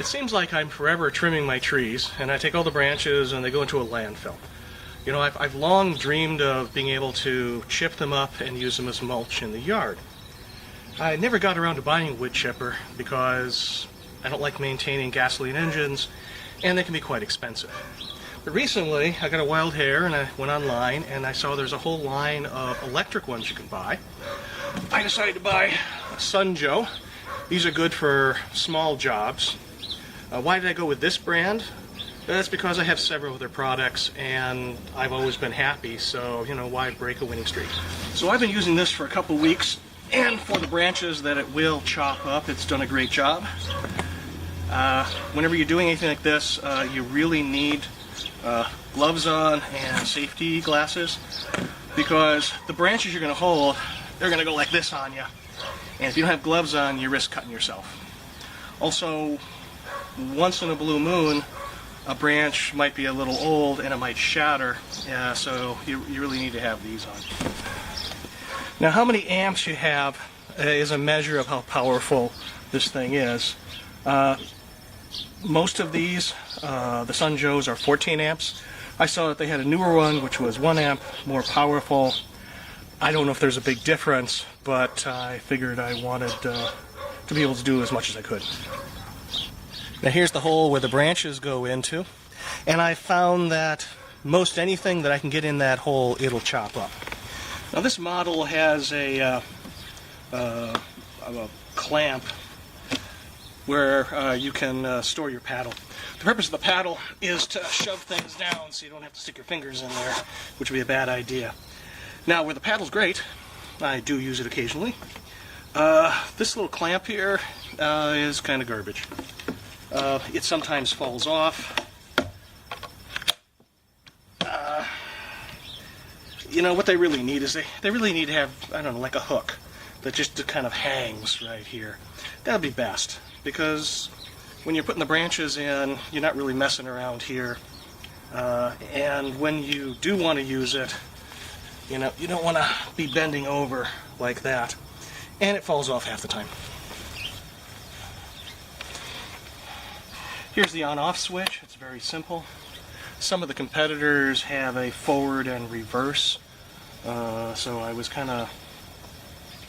It seems like I'm forever trimming my trees, and I take all the branches and they go into a landfill. You know, I've long dreamed of being able to chip them up and use them as mulch in the yard. I never got around to buying a wood chipper because I don't like maintaining gasoline engines, and they can be quite expensive. But recently, I got a wild hair, and I went online, and I saw there's a whole line of electric ones you can buy. I decided to buy a Sunjo. These are good for small jobs. Why did I go with this brand? That's because I have several of their products, and I've always been happy, so, you know, why break a winning streak? So I've been using this for a couple weeks, and for the branches that it will chop up, it's done a great job. Whenever you're doing anything like this, you really need gloves on and safety glasses, because the branches you're going to hold, they're going to go like this on you. And if you don't have gloves on, you risk cutting yourself. Also, once in a blue moon, a branch might be a little old and it might shatter, so you really need to have these on. Now, how many amps you have is a measure of how powerful this thing is. Most of these, the Sunjos, are 14 amps. I saw that they had a newer one which was 1 amp, more powerful. I don't know if there's a big difference, but I figured I wanted to be able to do as much as I could. Now here's the hole where the branches go into, and I found that most anything that I can get in that hole, it'll chop up. Now this model has a clamp where you can store your paddle. The purpose of the paddle is to shove things down so you don't have to stick your fingers in there, which would be a bad idea. Now where the paddle's great, I do use it occasionally, this little clamp here is kind of garbage. It sometimes falls off. You know, what they really need is they really need to have, I don't know, like a hook that just kind of hangs right here. That would be best, because when you're putting the branches in, you're not really messing around here. And when you do want to use it, you know, you don't want to be bending over like that. And it falls off half the time. Here's the on-off switch. It's very simple. Some of the competitors have a forward and reverse, so I was kind of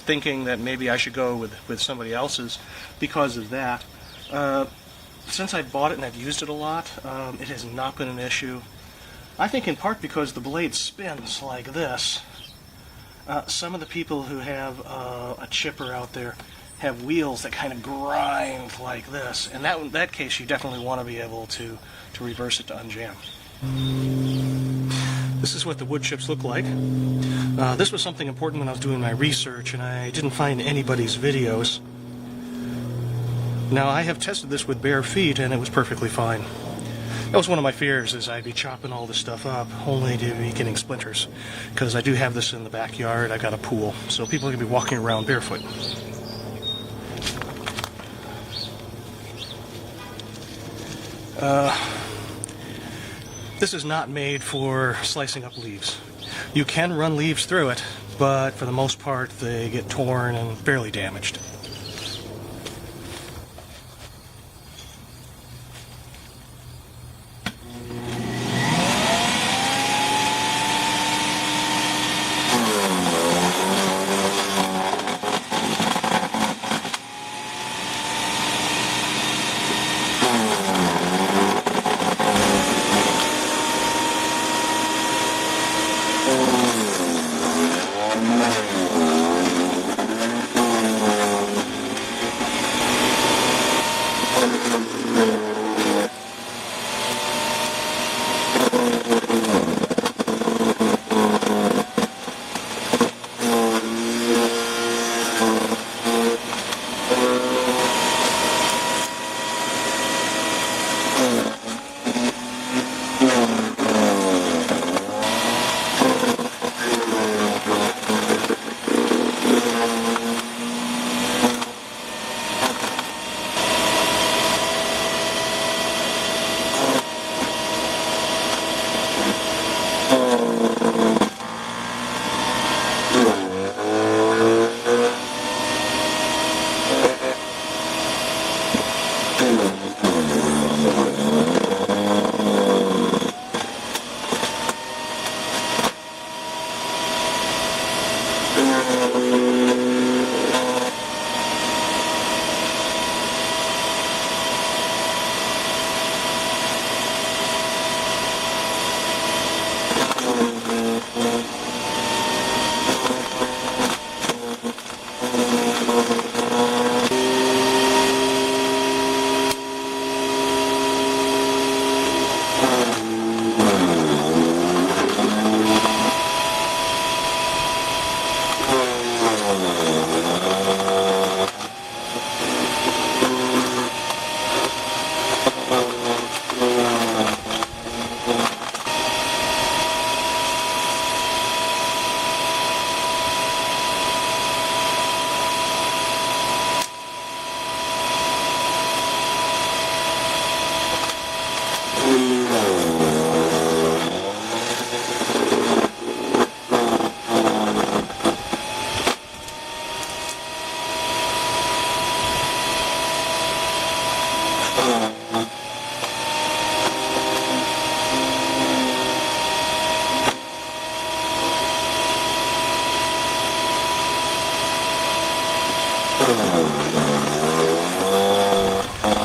thinking that maybe I should go with somebody else's because of that. Since I bought it and I've used it a lot, it has not been an issue. I think in part because the blade spins like this. Some of the people who have a chipper out there have wheels that kind of grind like this, and in that case you definitely want to be able to reverse it to unjam. This is what the wood chips look like. This was something important when I was doing my research, and I didn't find anybody's videos. Now, I have tested this with bare feet, and it was perfectly fine. That was one of my fears, is I'd be chopping all this stuff up, only to be getting splinters. Because I do have this in the backyard, I got a pool, so people can be walking around barefoot. This is not made for slicing up leaves. You can run leaves through it, but for the most part they get torn and barely damaged.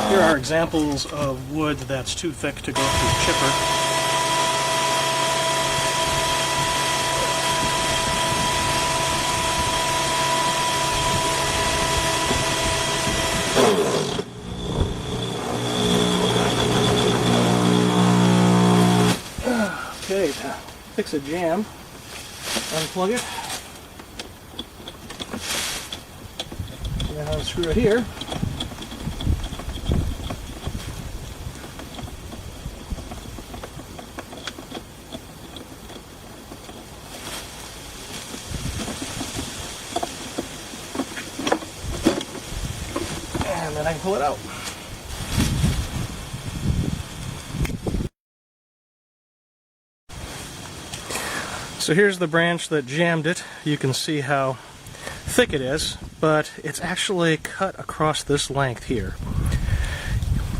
Here are examples of wood that's too thick to go through the chipper. Okay, to fix a jam, unplug it, now unscrew it here. And then I can pull it out. So here's the branch that jammed it. You can see how thick it is, but it's actually cut across this length here.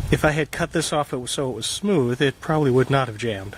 If I had cut this off so it was smooth, it probably would not have jammed.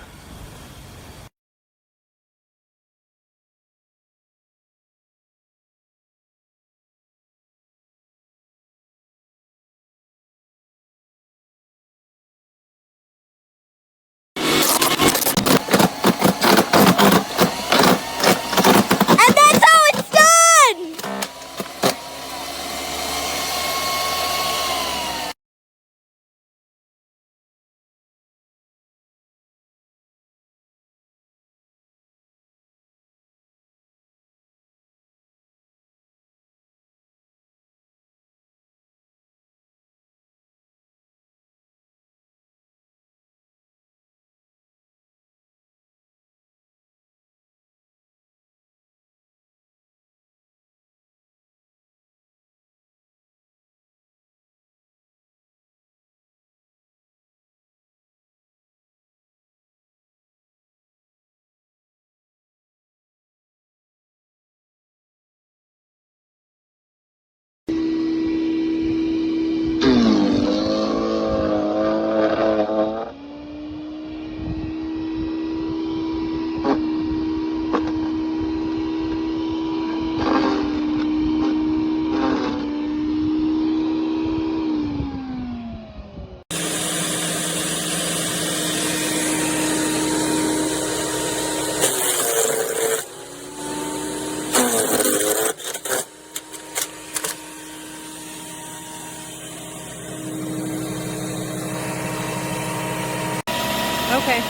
Okay.